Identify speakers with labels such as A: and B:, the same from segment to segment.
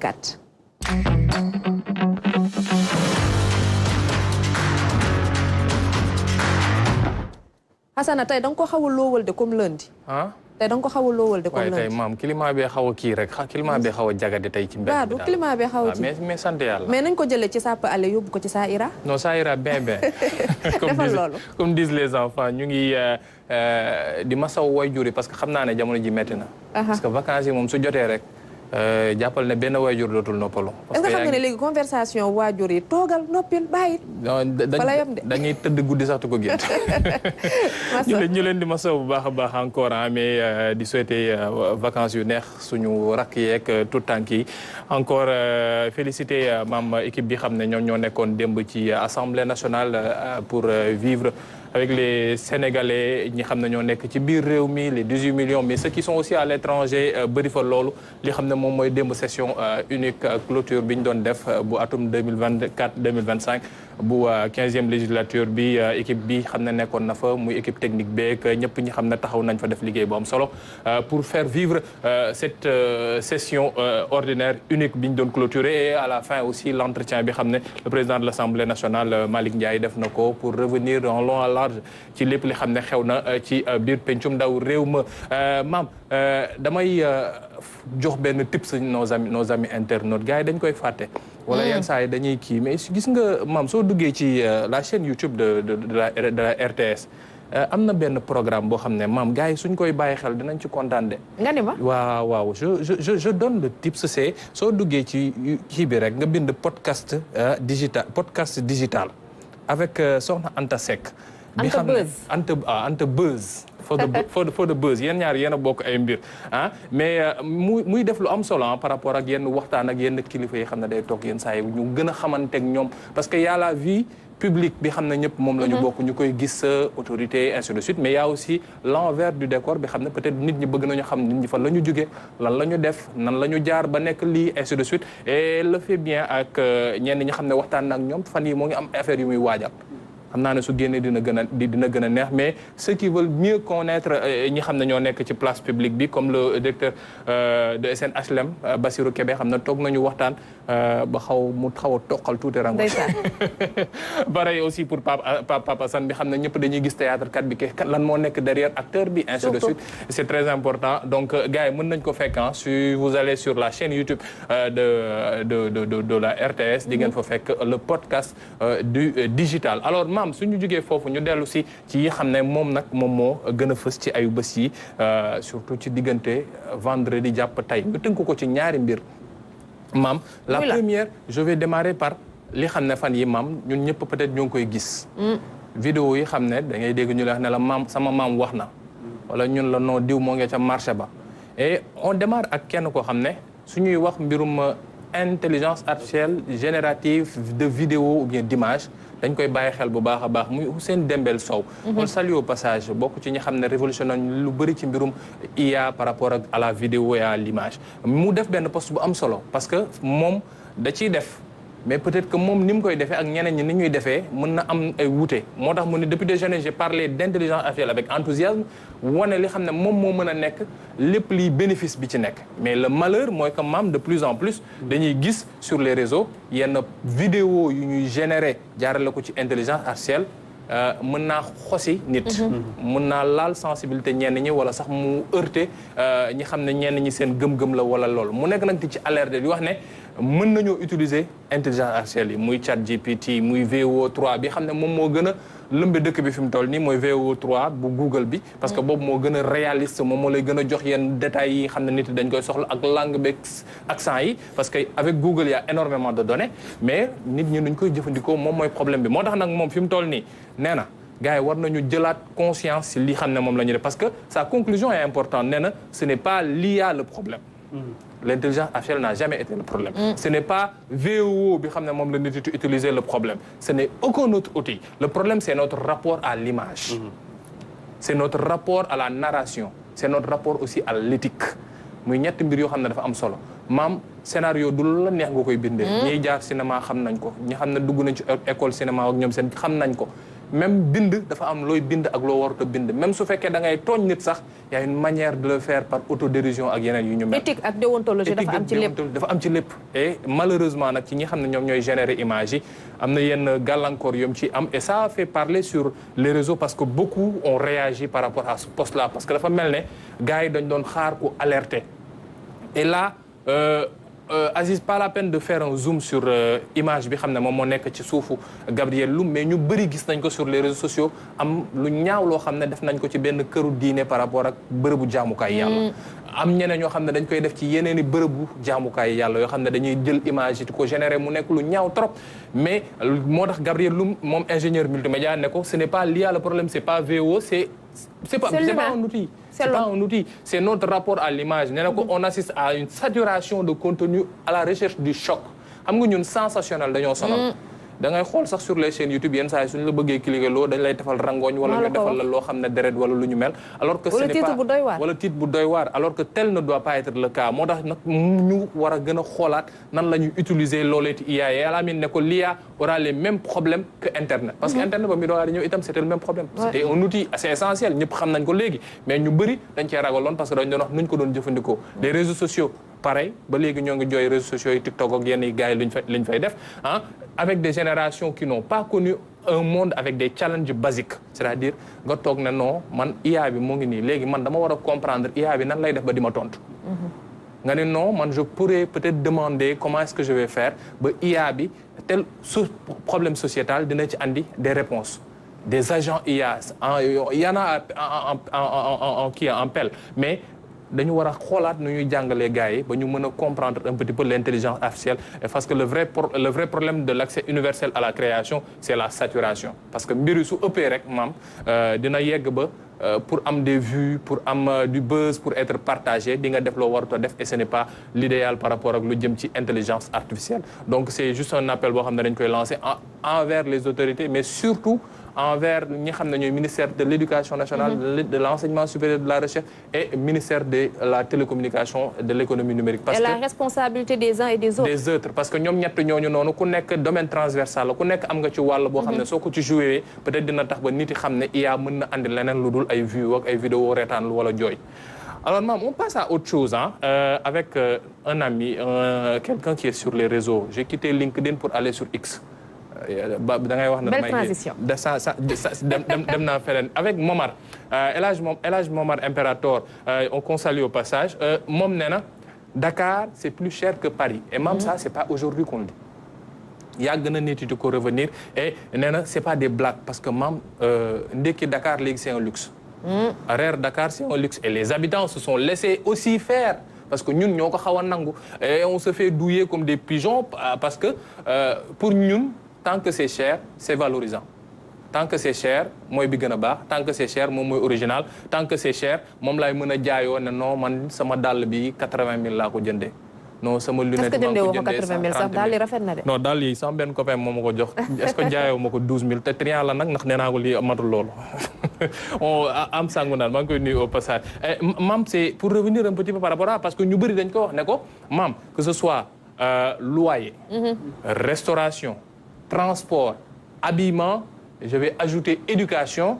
A: 4. Hassana tey da nga ko xaw a loowal de comme lundi. tey da nga ko xaw a loowal de comme lundi.
B: waaye tey maam climat bee xaw a kii rek climat bee xaw a jagade tey ci mbedd bi
A: daal climat bee xaw a
B: kii mais sant yàlla.
A: mais nañ ko jëlee ci ça peut aller yóbbu ko ci ça ira.
B: non ça ira bien bien.
A: defal loolu
B: comme disent les enfants ñu ngi di masaw waajur yi parce que xam naa ne jamono ji metti na. parce que vacances yi moom su jotee rek. jàppal ne benn waajur dootul noppalu.
A: parce que xam nga ne léegi conversation waajur yi toogal noppil bàyyi.
B: dañuy tëdd guddi sax tu ko génn. ñu leen di masaw bu baax a baax encore mais di souhaiter vacances yu neex suñu rakk yeeg tout tànk yi encore féliciter maam équipe bi xam ne ñoom ñoo nekkoon démb ci assemblée nationale pour vivre avec les Sénégalais ñi xam ne ñoo nekk ci biir réew mi les 18 millions mais ceux qui sont aussi à l'étranger bëri fa loolu li xam ne moom mooy démb session unique clôture bi ñu doon def bu atum 2024 2025 bu 15e législature bi équipe bi xam ne nekkoon na fa muy équipe technique beeg ñëpp ñi xam ne taxaw nañ fa def liggéey bu am solo pour faire vivre cette session ordinaire unique bi ñu doon clôturer et à la fin aussi l'entretien bi xam ne le président de l'Assemblée nationale Malick Ndiaye def na ko pour revenir en long à large ci lépp li xam ne xew na ci biir pencum ndaw réew ma maam damay jox benn tips nos amis internautes gars yi dañ koy fàtte wala yenn saa yi dañuy kii mais gis nga maam soo duggee ci la chaîne YouTube de la RTS am na benn programme boo xam ne maam gars yi suñ koy bàyyi xel dinañ ci kontaan de.
A: nga ni ma
B: waaw je donne le tips c'est soo duggee ci kii bi rek nga bind podcast digital avec soxna Anta Seck. bi xam ne Anta Buzz. for the buzz yéen ñaar yéen a bokk ay mbir mais muy def lu am solo par rapport ak yenn waxtaan ak yenn kilifa yi xam ne day toog yenn saa yi ñu gën a xamanteeg ñoom parce que y a la vie publique bi xam ne ñëpp moom la ñu bokk ñu koy gis autorité ainsi de suite mais y a aussi l'envers du décor bi xam ne peut-être nit ñi bëgg nañu xam nit ñi fan la ñu jóge lan la ñu def nan la ñu jaar ba nekk lii ainsi de suite et le fait bien ak ñenn ñi xam ne waxtaan ak ñoom fan yi moo ngi am affaire yu muy waajal xam naa ne su génnee dina gën a neex mais ceux qui veulent mieux connaître ñi xam ne ñoo nekk ci place publique bi comme le directeur de SNHLM Bassirou Kébé xam ne toog nañu waxtaan ba xaw a toqal tuuti rango pareil aussi pour Papa Assane bi xam ne ñëpp dañuy gis théâtre kat bi ke lan moo nekk derrière acteur bi ainsi de suite c'est très important donc gars yi mën nañ ko fekk si vous allez sur la chaîne YouTube de la RTS di ngeen fa fekk le podcast du digital alors maam suñu jógee foofu ñu dellu si ci yi xam ne moom moo gën a fës ci ayu bés yi surtout ci diggante vendredi jàpp tey ñu tënk ko ci ñaari mbir maam la première je vais démarrer par li xam ne fan yi maam ñun ñëpp peut-être ñoo ngi koy gis vidéo yi xam ne da ngay dégg ñu la wax ne la maam sama maam wax na wala ñun la noo diw moo ngi ca marché ba et on démarre ak kenn koo xam ne suñuy wax mbirum intelligence artificielle générative de vidéo ou bien d'image dañ koy bàyyi xel bu baax a baax muy Hussein Dembel Sow on salue au passage bokk ci ñi xam ne révolutionnaire lu bëri ci mbirum IA par rapport ak à la vidéo et à l'image mu def benn poste bu am solo parce que moom da ciy def mais peut-être que moom ni mu koy defee ak ñeneen ñi ni ñuy defee mën na am ay wuute moo tax mu ne depuis des années j'ai parlé d'intelligence artificielle avec enthousiasme wane li xam ne moom moo mën a nekk lépp liy bénéfice bi ci nekk mais le malheur mooy que maam de plus en plus dañuy gis sur les réseaux yenn vidéo yu ñuy générer jaarale ko ci intelligence artificielle mën naa xosi nit mën naa laal sensibilité ñenn ñi wala sax mu heurter ñi xam ne ñenn ñi seen gëm-gëm la wala loolu mu nekk nag ci alerte di wax ne mën nañoo utiliser intelligence artificielle yi muy ChatGPT muy VO3 bi xam ne moom moo gën a lëmbe dëkk bi fi mu toll nii mooy VO3 bu Google bi parce que boobu moo gën a réaliste moom moo lay gën a jox yenn détails yi xam ne nit dañ koy soxla ak langue beeg accent yi parce que avec Google il y a énormément de données mais nit ñi nuñ koy jëfandikoo moom mooy problème bi moo tax nag moom fi mu toll nii nee na gars yi war nañu jëlaat conscience ci li xam ne moom la ñu def parce que sa conclusion est importante nee na ce n'est pas l'IA le problème l'intelligence artificielle n'a jamais été le problème ce n'est pas VO bi xam ne moom la nit yi utiliser le problème ce n'est aucun autre outil le problème c'est notre rapport à l'image c'est notre rapport à la narration c'est notre rapport aussi à l'éthique muy ñetti mbir yoo xam ne dafa am solo maam scénario du la neex nga koy bindee ñiy jaar cinéma xam nañ ko ñi xam ne dugg nañ ci école cinéma ak ñoom seen xam nañ ko même bind dafa am looy bind ak loo warut a bind même su fekkee da ngay tooñ nit sax y a une manière de le faire par autodérision ak yeneen yu ñu mel.
A: éthique ak déontologie dafa am ci lépp
B: dafa am ci lépp. et malheureusement nag ci ñi xam ne ñoom ñooy générer image yi am na yenn gàllankoor yom ci am et ça a fait parler sur les réseaux parce que beaucoup ont réagi par rapport à ce poste là parce que dafa mel ne gars yi dañ doon xaar ku alerter et là. Aziz, pas la peine de faire un zoom sur image bi xam ne moom moo nekk ci suufu Gabriel Loum mais ñu bëri gis nañ ko sur les réseaux sociaux am lu ñaaw loo xam ne def nañ ko ci benn këru diine par rapport ak bërëbu jaamukaay yàlla am ñeneen ñoo xam ne dañ koy def ci yeneeni bërëbu jaamukaay yàlla yoo xam ne dañuy jël image yi ko générer mu nekk lu ñaaw trop mais moo tax Gabriel Loum moom ingénieur multimédia ne ko ce n'est pas l'IA le problème c'est pas VO c'est pas un outil. C'est pas un outil, c'est notre rapport à l'image. On assiste à une saturation de contenu à la recherche du choc. Xam nga ñun sensationnel dañoo sonal. da ngay xool sax sur les chaînes YouTube yenn saa yi suñu la bëggee cliquer loo dañ lay defal rangooñ wala ñu defal la loo xam ne deret wala lu ñu mel alors que ce n'est pas wala titre bu doy waar alors que tel ne doit pas être le cas moo tax nag ñu war a gën a xoolaat nan la ñuy utiliser looleeti IA yi Alamine ne ko l'IA aura les mêmes problèmes que Internet parce que Internet ba mi doog a ñëw itam c'était le même problème c'était un outil assez essentiel ñëpp xam nañ ko léegi mais ñu bëri dañ cee ragaloon parce que dañ doon wax nuñ ko doon jëfandikoo les réseaux sociaux pareil ba léegi ñoo ngi jooy réseaux sociaux yi TikTok ak yenn gars yi liñ fay def ah avec des générations qui n'ont pas connu un monde avec des challenges basiques c'est-à-dire nga toog ne non man IA bi moo ngi nii léegi man dama war a comprendre IA bi nan lay def ba di ma tontu. nga ne non man je pourrais peut-être demander comment est-ce que je vais faire ba IA bi tel problème sociétal dina ci andi des réponses des agents IA il y en a en pelle mais dañu war a xoolaat nu ñuy jàngalee gars yi ba ñu mën a comprendre un petit peu l'intelligence artificielle parce que le vrai problème de l'accès universel à la création c'est la saturation parce que mbir yi su ëppee rek maam dina yegg ba pour am des vues pour am du buzz pour être partagé di nga def loo warut a def et ce n'est pas l'idéal par rapport ak lu jëm ci intelligence artificielle donc c'est juste un appel boo xam ne dañ koy lancer envers les autorités mais surtout envers ñi xam ne ñooy ministère de l'éducation nationale de l'enseignement supérieur de la recherche et ministère de la télécommunication de l'économie numérique parce que
A: la responsabilité des uns et des autres
B: parce que ñoom ñett ñooñu noonu ku nekk domaine transversal la ku nekk am nga ci wàll boo xam ne soo ko ci joué peut-être dina tax ba nit yi xam ne IA mën na andi leneen lu dul ay vues ak ay vidéos reetaan lu wala jooy alors maam on passe à autre chose avec un ami quelqu'un qui est sur les réseaux j'ai quitté LinkedIn pour aller sur X da ngay wax ne
A: belle transition
B: dem naa feneen avec Momar El Hadj Momar Imperator on qu'on salue au passage moom nee na Dakar c'est plus cher que Paris et même ça c'est pas aujourd'hui qu'on le dit yàgg na nit yi di ko revenir et nee na c'est pas des blagues parce que maam ndekki Dakar léegi c'est un luxe reer Dakar c'est un luxe et les habitants se sont laissés aussi faire parce que ñun ñoo ko xaw a nangu et on se fait douiller comme des pigeons parce que pour ñun tant que c'est cher c'est valorisant tant que c'est cher mooy bi gën a baax tant que c'est cher moom mooy original tant que c'est cher moom laay mën a jaayoo ne non man sama dàll bi 80 000 laa ko jëndee non sama lunette maa ko jëndee
A: 80 000 sax daal yi rafet na de.
B: non daal yi sama benn copain moo ma ko jox est-ce que jaayoo ma ko 12 000 te triant la nag ndax nee naa ko lii matul loolu am sangu naan maa ngi koy nuyu au passage maam c'est pour revenir un petit peu par rapport à parce que ñu bëri dañ ko wax ne ko maam que ce soit loyer restauration transport habillement je vais ajouter éducation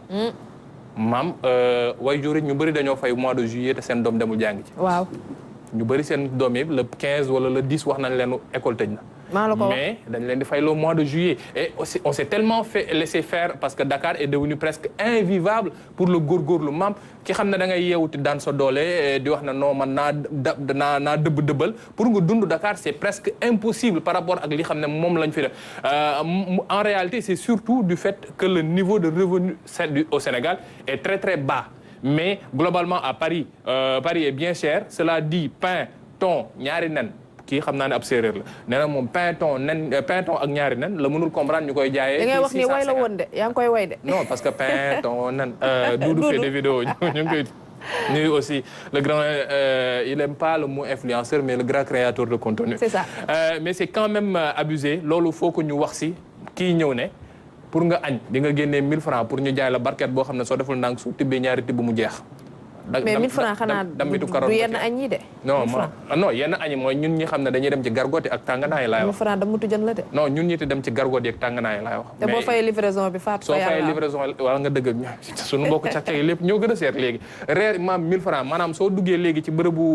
B: maam waajur ñu bëri dañoo fay mois de juillet te seen doom demul jàngi ci
A: waaw
B: ñu bëri seen doom yi le 15 wala le 10 wax nañ leen école tëj na mais dañ leen di fay le mois de juillet et on s'est tellement fait laisser faire parce que Dakar est devenu presque invivable pour le góorgóorlu maam ki xam ne da ngay yeewuti daan sa doole di wax na non man naa dëbb-dëbbal pour nga dund Dakar c'est presque impossible par rapport ak li xam ne moom lañ fi def en réalité c'est surtout du fait que le niveau de revenu au Sénégal est très très bas mais globalement à Paris Paris est bien cher cela dit pain thon ñaari nen kii xam naa ne ab séeréer la nee na moom pain thon ak ñaari nen la mënul comprendre ñu koy jaayee.
A: da ngay wax ni way la woon de yaa ngi koy way de.
B: non parce que pain thon nen. Doudou fait des vidéos ñu ngi koy nuyu aussi le grand il aime pas le mot influenceur mais le grand créateur de contenu.
A: c'est ça
B: mais c'est quand même abusé loolu faut que ñu wax si kii ñëw ne pour nga añ di nga génnee 1000 francs pour ñu jaay la barquette boo xam ne soo deful ndànk su tibbee ñaari tibb mu jeex.
A: mais 1000 francs xanaa du yenn añ yi de.
B: non yenn añ yi mooy ñun ñi xam ne dañuy dem ci gargote ak tànganaay laay wax.
A: 1000 francs damutu jën la de.
B: non ñun ñi te dem ci gargote ak tànganaay laay wax.
A: te boo fayee livraison bi faatu.
B: soo fayee livraison wala nga dëgg suñu mbokk càq yi lépp ñoo gën a seet léegi reer maam 1000 francs maanaam soo duggee léegi ci bërëbu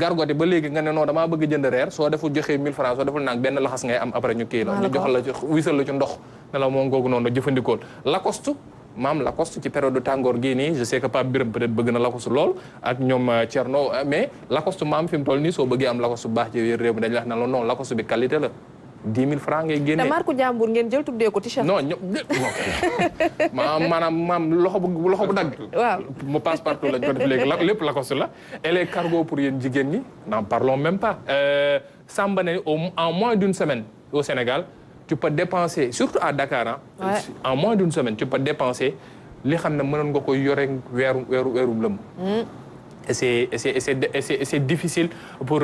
B: gargote ba léegi nga ne non damaa bëgg jënd reer soo deful joxee 1000 francs soo deful nag benn laxas ngay am après ñu kii la ñu jox la ci wisal la ci ndox ne la moom googu noonu jëfandikool Lacoste maam Lacoste ci période de tàngoor gii nii je sais que Pape Birame peut-être bëgg na Lacoste lool ak ñoom Thierno mais Lacoste maam fi mu toll nii soo bëggee am Lacoste bu baax ci réew mi dañ la wax ne la non Lacoste bi qualité la 10 000 francs ngay génne.
A: te marque jàmbur ngeen jël tuddee ko t-shirt.
B: non maanaam loxo bu dagg.
A: waaw
B: mu passe partout lañ ko def léegi lépp Lacoste la et les cargos pour yéen jigéen ñi n'en parlons même pas. Samba ne en moins d'une semaine au Sénégal tu peux dépenser surtout à Dakar en moins d'une semaine tu peux dépenser li xam ne mënoon nga koy yore weeru lëm. Et c'est difficile pour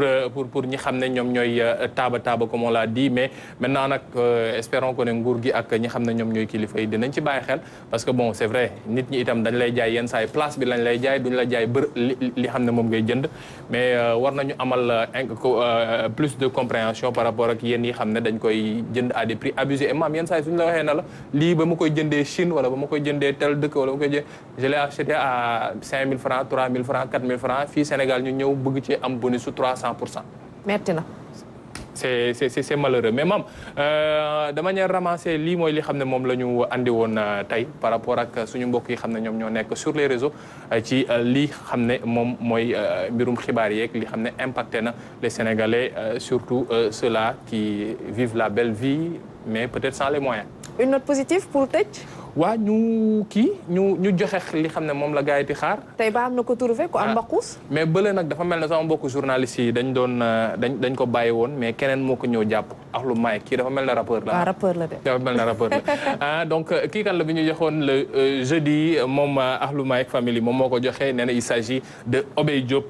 B: ñi xam ne ñoom ñooy taaba comme on l'a dit mais maintenant nag espérons que ne nguur gi ak ñi xam ne ñoom ñooy kilifa yi dinañ ci bàyyi xel parce que bon c'est vrai nit ñi itam dañ lay jaay yenn saa yi place bi lañ lay jaay duñ la jaay li xam ne moom ngay jënd mais war nañu amal plus de compréhension par rapport ak yéen yi xam ne dañ koy jënd à des prix abusés et maam yenn saa yi suñu la waxee na la lii ba ma koy jëndee Chine wala ba ma koy jëndee tel dëkk wala ba ma koy jëndee je l'ai acheté à 5000 francs 3000 francs 4000 francs fii Sénégal ñu ñëw bëgg ci am bonus su 300%.
A: metti na.
B: c'est malheureux mais moom de manière ramassée lii mooy li xam ne moom la ñu andi woon tey par rapport ak suñu mbokk yi xam ne ñoom ñoo nekk sur les réseaux ci lii xam ne moom mooy mbirum xibaar yeeg li xam ne impacté na les Sénégalais surtout ceux-là qui vivent la belle vie mais peut-être sans les moyens.
A: une note positive pour tëj.
B: waa ñu joxe li xam ne moom la gars yi di xaar.
A: tey ba am na ko trouvé ko am mbaqus.
B: mais bële nag dafa mel ne sama mbokku journaliste yi dañ ko bàyyi woon mais keneen moo ko ñëw jàpp Akhlou Maye kii dafa mel ne rappeur la.
A: waaw rappeur la de.
B: dafa mel ne rappeur la donc kii kan la bi ñu joxoon le jeudi moom Akhlou Maye ak famille moom moo ko joxe nee na il s'agit de Obey Diop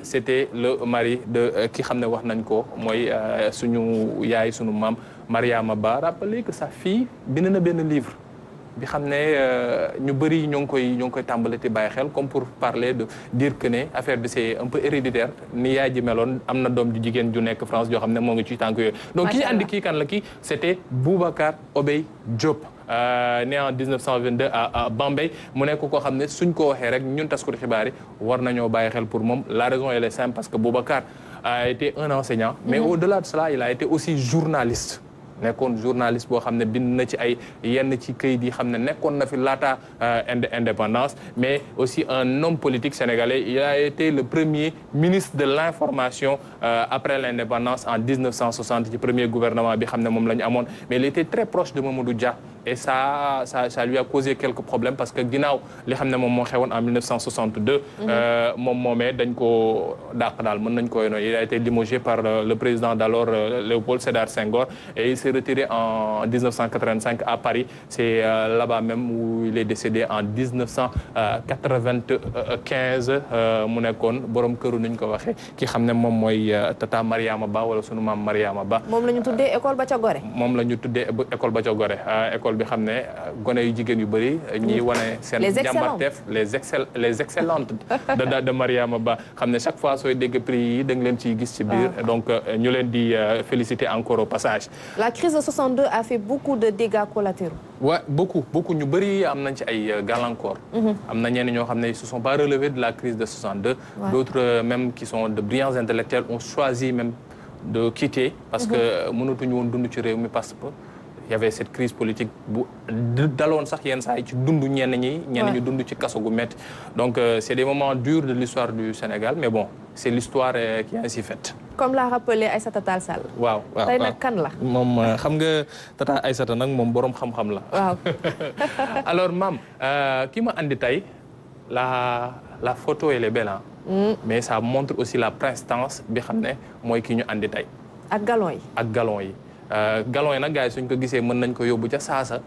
B: c'était le mari de ki xam ne wax nañ ko mooy suñu yaay suñu maam Mariama Ba rappelez que sa fille bind na benn livre. bi xam ne ñu bëri ñoo ngi koy tàmbali te bàyyi xel comme pour parler de dire que ne affaire bi c'est un peu héréditaire ni yaay ji meloon am na doom ju jigéen ju nekk France joo xam ne moo ngi ci tànk yooyu donc kii andi kii kan la kii c'était Boubacar Obey Diop né en 1922 à Bambey mu nekk koo xam ne suñ ko waxee rek ñun taskatu xibaar yi war nañoo bàyyi xel pour moom la raison elle est simple parce que Boubacar a été un enseignant mais au-delà de cela il a été aussi journaliste nekkoon journaliste boo xam ne bind na ci ay yenn ci këyit yi xam ne nekkoon na fi laata indépendance mais aussi un homme politique sénégalais il a été le premier ministre de l'information après l'indépendance en 1960 ci premier gouvernement bi xam ne moom la ñu amoon mais il était très proche de Mamadou Dia et ça lui a causé quelques problèmes parce que ginnaaw li xam ne moom moo xewoon en 1962 moom moomee dañ ko dàq daal mën nañ ko yoon il a été limogé par le président d'alors Léopold Sédar Senghor et il s'est retiré en 1985 à Paris c'est là-bas même où il est décédé en 1995 mu nekkoon borom këru nuñ ko waxee ki xam ne moom mooy tata Mariama Ba wala sunu maam Mariama Ba
A: moom la ñu tuddee école ba ca Gorée
B: moom la ñu tuddee école ba ca Gorée école bi xam ne gone yu jigéen yu bëri ñiy wane seen jàmbarteef les excellentes de Mariama Ba xam ne chaque fois sooy dégg prix yi da nga leen ciy gis ci biir donc ñu leen di féliciter encore au passage.
A: La crise de 62 a fait beaucoup de dégâts collatéraux.
B: Ouais, beaucoup ñu bëri am nañ ci ay gàllankoor. am na ñenn ñoo xam ne ils se sont pas relevés de la crise de 62. D'autres même qui sont de brillants intellectuels ont choisi même de quitter parce que mënatuñu woon dund ci réew mi parce que il y avait cette crise politique bu daloon sax yenn saa yi ci dund ñenn ñu dund ci kaso gu métti donc c'est des moments durs de l'histoire du Sénégal mais bon c'est l'histoire qui est ainsi faite.
A: Comme l'a rappelé Aïssata Tall Sall.
B: waaw
A: tey nag kan la.
B: moom xam nga tata Aïssata nag moom boroom xam-xam la.
A: waaw.
B: alors maam ki ma andi tey la photo elle est belle mais ça montre aussi la prestance bi xam ne mooy ki ñu andi tey.
A: ak galon yi.
B: ak galon yi. galon yi nag gars yi suñ ko gisee mën nañ ko yóbbu ca saasa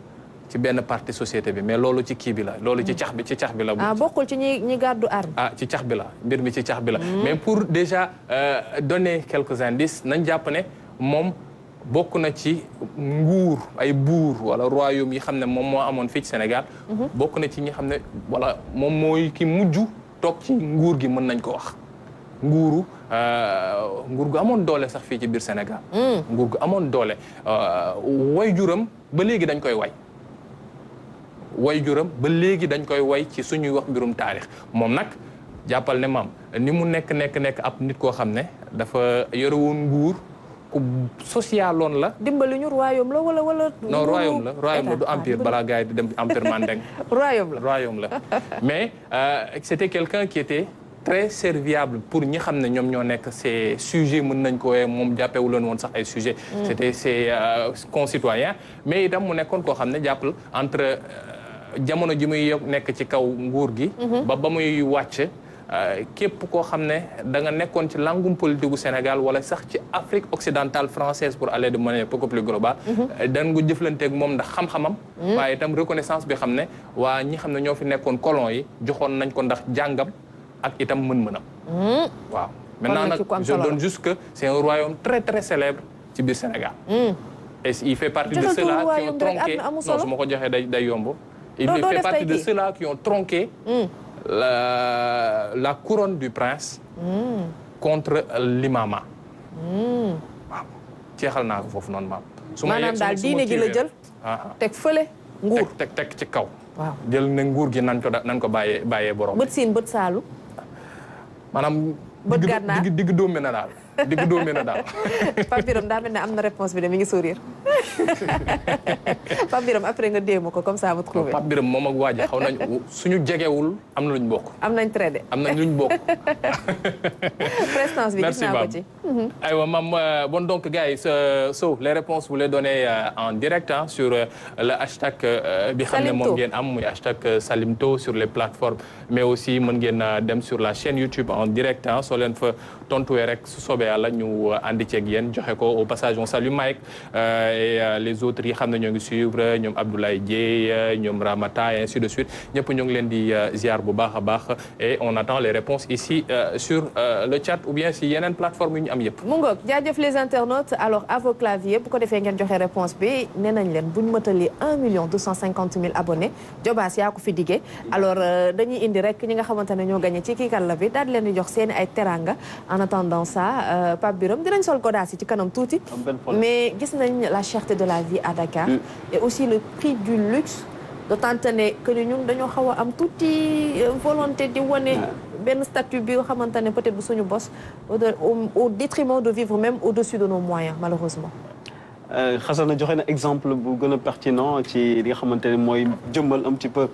B: ci benn partie société bi mais loolu ci kii bi la loolu ci cax bi la.
A: bokkul ci ñi gàddu arme.
B: ci cax bi la mbir mi ci cax bi la. mais pour déjà donner quelques indices nañ jàpp ne moom bokk na ci nguur ay buur wala royaume yi xam ne moom moo amoon fii ci Sénégal. bokk na ci ñi xam ne wala moom mooy ki mujj toog ci nguur gi mën nañ ko wax nguur gu amoon doole sax fii ci biir Sénégal nguur gu amoon doole way juram ba léegi dañ koy way juram ba léegi dañ koy way ci suñuy wax mbirum taarix moom nag jàppal ne maam ni mu nekk ab nit koo xam ne dafa yore woon nguur ku socialoon la.
A: dimbali ñu royaume la wala.
B: non royaume la du empire balaa gars yi di dem empire Mandeng. royaume la mais c'était quelqu'un qui était très serviable pour ñi xam ne ñoom ñoo nekk ces sujets mën nañ ko moom jàppewuloon woon sax ay sujets. c'était ses concitoyens mais itam mu nekkoon koo xam ne jàppal entre jamono ji muy nekk ci kaw nguur gi. ba muy wàcc. képp koo xam ne da nga nekkoon ci langum politique gu Sénégal wala sax ci Afrique occidentale française pour aller de manière beaucoup plus globale. dan nga jëflanteeg moom ndax xam-xamam. waaye itam reconnaissance bi xam ne waa ñi xam ne ñoo fi nekkoon colon yi joxoon nañ ko ndax jàngam ak itam mën-mënam. waaw maintenant nag je donne juste que c'est un royaume très très célèbre ci biir Sénégal. et il fait partie de ceux-là qui ont tronqué non su ma ko joxee day yomb. il fait partie de ceux-là qui ont tronqué. La couronne du prince contre l'imama. waaw jeexal naa ko foofu noonu maam.
A: maanaam daal diine ji la jël. teg fële nguur
B: teg ci kaw.
A: waaw
B: jël ne nguur gi nan ko bàyyee borom.
A: bët siin bët saalu.
B: maanaam.
A: bët gànnaar
B: digg dóomi na daal.
A: Pape Birame daa mel ne am na réponse bi de mi ngi sourire. Pape Birame après nga déema ko comme ça mu trouvé.
B: Pape Birame moom ak waa ji xaw nañ suñu jegewul am na luñ bokk.
A: am nañ traité.
B: am nañ luñ bokk.
A: prestance bi gis naa ko ci.
B: aywa maam bon donc gars yi so les réponses vous les donnez en direct sur le hashtag bi xam ne moom ngeen am muy hashtag Salimto sur les plateformes mais aussi mën ngeen dem sur la chaîne YouTube en direct soo leen fa tontuwee rek su soobee yàlla ñu àndi ceeg yéen joxe ko au passage on salue Mike et les autres yi xam ne ñoo ngi suivre ñoom Abdoulaye Dieye ñoom Ramata et ainsi de suite ñëpp ñoo ngi leen di ziar bu baax a baax et on attend les réponses ici sur le chat ou bien si yeneen plateforme yu ñu am yëpp.
A: mu ngoog jaajëf les internautes alors à vos claviers bu ko defee ngeen joxe réponse bi nee nañ leen bu ñu mëtalee 1,250,000 abonnés Jobaas yaa ko fi diggee alors dañuy indi rek ñi nga xamante ne ñoo gagné ci kii kan la bi daal di leen di jox seen ay teranga en attendant ça Pape Birame dinañ sol godaas yi ci kanam tuuti mais gis nañ la cherté de la vie à Dakar et aussi le prix du luxe d'autant que ñun dañoo xaw a am tuuti volonté di wane benn statut bi nga xamante ne peut-être bu suñu bos au détriment de vivre même au-dessus de nos moyens malheureusement.
C: Xasana joxe na exemple bu gën a pertinent ci li nga xamante ne mooy jëmmal un petit peu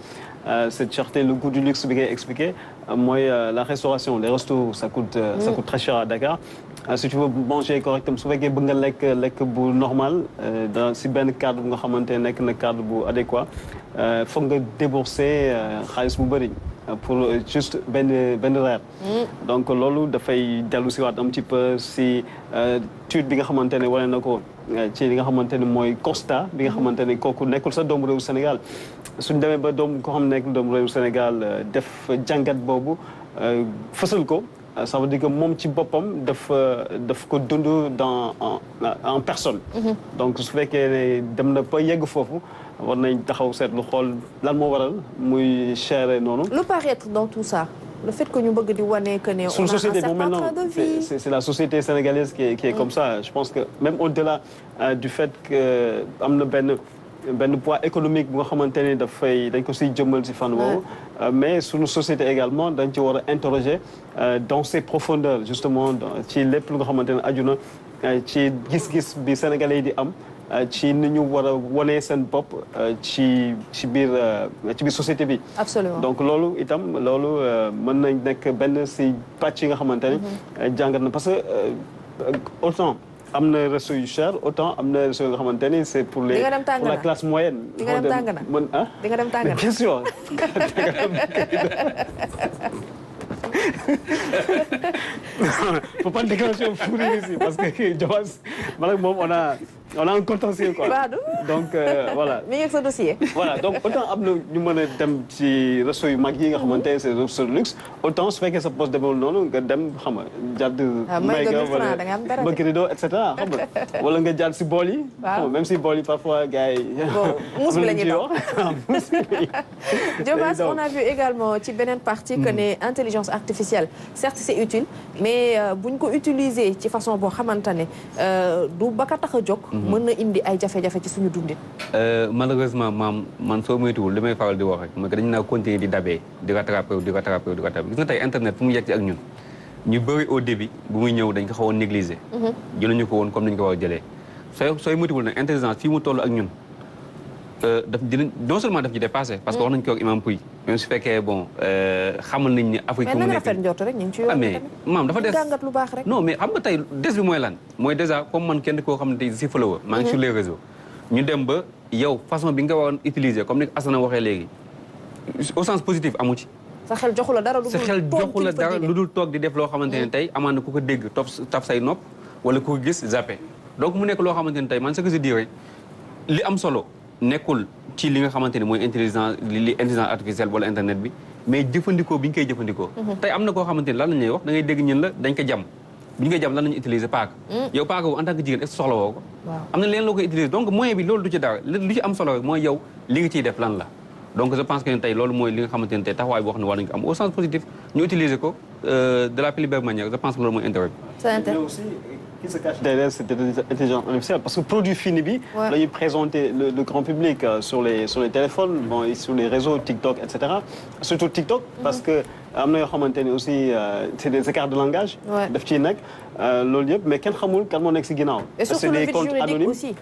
C: cette cherté le goût du luxe bi ngay expliqué mooy la restauration les restos ça coûte très cher à Dakar si tu veux manger correctement su fekkee bëgg nga lekk bu normal si benn cadre bu nga xamante ne nekk na cadre bu adéquat foog nga débourser xaalis bu bëri pour juste benn reer donc loolu dafay dellu si waat un petit peu si tude bi nga xamante ne wane na ko ci li nga xamante ne mooy constat bi nga xamante ne kooku nekkul sa doomu réewu Sénégal suñ demee ba doom ko xam nekk doomu réewu Sénégal def jàngat boobu fësal ko ça veut dire que moom ci boppam daf ko dund en personne donc su fekkee ne dem na ba yegg foofu war nañ taxaw seetlu xool lan moo waral muy cher noonu.
A: Le paraître dans tout ça. Le fait que ñu bëgg di wane que ne on a un certain train de vie.
C: C'est la société sénégalaise qui est comme ça. Je pense que même au-delà du fait que am na benn poids économique bu nga xamante ne dañ ko siy jëmmal si fànn woowu mais suñu société également dañ ci war a interroger dans ses profondeurs justement ci lépp lu nga xamante ne aju na ci gis-gis bi sénégalais yi di am ci ni ñu war a wane seen bopp ci biir société bi.
A: Absolument.
C: donc loolu mën nañ nekk benn si pàcc yi nga xamante ne jàngat na parce que autant am na resto yu cher autant am na resto yoo nga xamante ni c'est pour la classe moyenne.
A: di nga dem Tàngana di nga dem Tàngana
C: bien sûr. faut pas déclencher un fou rire ici parce que Jobaas man ak moom on a un contentieux quoi. Donc voilà.
A: mi ngi sa dossier.
C: Voilà donc autant am na ñu mën a dem ci resto yu mag yi nga xamante ne c'est resto de luxe autant su fekkee sa poste demewul noonu nga dem xam nga jàdd.
A: may nga 1000 francs da nga am dara de.
C: bëgg rido et cetera xam nga wala nga jàdd si bool yi.
A: waaw
C: même si bool yi parfois gars yi.
A: bon muus bi la ñuy doon
C: muus bi.
A: Diobass on a vu également ci beneen partie que ne intelligence artificielle certes c'est utile mais buñ ko utiliser ci façon boo xamante ne du ba ka tax a jóg. mën na indi ay jafe-jafe ci suñu dundin.
D: malheureusement man soo moytuwul li may faral di wax rek mooy que dañu naa continuer di dabee di rattraper gis nga tey internet fu mu yegg ci ak ñun ñu bëri au début bu muy ñëw dañ ko xawoon négliger. jëluñu ko woon comme ni ñu ko war a jëlee sooy moytuwul nag intelligence fii mu toll ak ñun non seulement daf ñu dépassé parce que wax nañu ko ak Imam Pouy même su fekkee bon xamal nañ ni Afrique fu mu nekk
A: rafet njort rek ñu ngi ci yoon
D: mais maam dafa des
A: jàngat lu baax rek.
D: non mais xam nga tey des bi mooy lan mooy déjà comme man kenn koo xam ne tey si follower maa ngi sur les réseaux ñu dem ba yow façon bi nga waroon utiliser comme ni Assane waxee léegi au sens positif amu ci.
A: sa xel joxu la dara
D: lu dul toog di def loo xamante ne tey amaan na ku ko dégg taf say nopp wala ku ko gis zappé donc mu nekk loo xamante ne tey man ce que je dirais li am solo nekkul ci li nga xamante ne mooy intelligence artificielle wala internet bi mais jëfandikoo bi ñu koy jëfandikoo. tey am na koo xamante ne lan la ñuy wax da ngay dégg ñun la dañ ko jam bi ñu koy jam lan la ñuy utiliser paaka. yow paaka boobu en tant que jigéen est-ce que soxla woo ko. am na leen loo koy utiliser donc moyen bi loolu du ci dara lu ci am solo rek mooy yow li nga ciy def lan la. donc je pense que tey loolu mooy li nga xamante ne tey taxawaay boo xam ne war nañu ko am au sens positif ñu utiliser ko de la plus belle manière je pense que loolu mooy intérêt bi.
A: c'est intéressant
C: mais aussi qui se cache derrière cette intelligence artificielle parce que produit fini bi. la ñuy présenter le grand public sur les téléphones bon sur les réseaux TikTok et cetera surtout TikTok. parce que am na yoo xamante ne aussi c'est des écarts de langage. daf ciy nekk loolu yëpp mais kenn xamul kan moo nekk si ginnaaw.
A: et surtout le vide juridique aussi.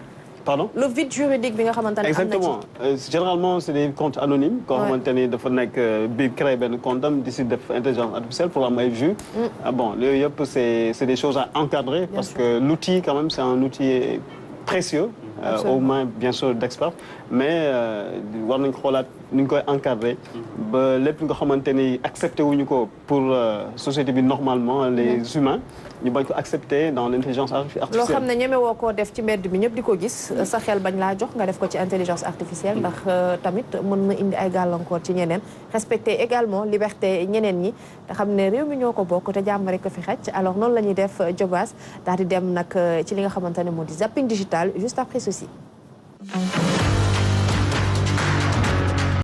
C: Pardon?
A: Le vide juridique bi nga xamante ne
C: exactement généralement c'est des comptes anonymes. koo xamante ni dafa nekk bi créé benn compte am di si def intelligence artificielle pour am ay vues. bon yooyu yëpp c'est des choses à encadrer. parce que l'outil quand même c'est un outil précieux. aux mains bien sûr d'experts mais war nañu xoolaat ni ñu koy encadrer. ba lépp nga xamante ni accepté wuñu ko pour société bi normalement les humains. ñu bañ ko accepter dans l'intelligence artificielle.
A: loo xam ne ñeme woo koo def ci mbedd mi ñëpp di ko gis sa xel bañ laa jox nga def ko ci intelligence artificielle ndax tamit mën na indi ay gàllankoor ci ñeneen respecter également liberté ñeneen ñi te xam ne réew mi ñoo ko bokk te jàmm rek ko fi xaj alors noonu la ñuy def Diobass daal di dem nag ci li nga xamante ne moo di zapping digital juste après ceci.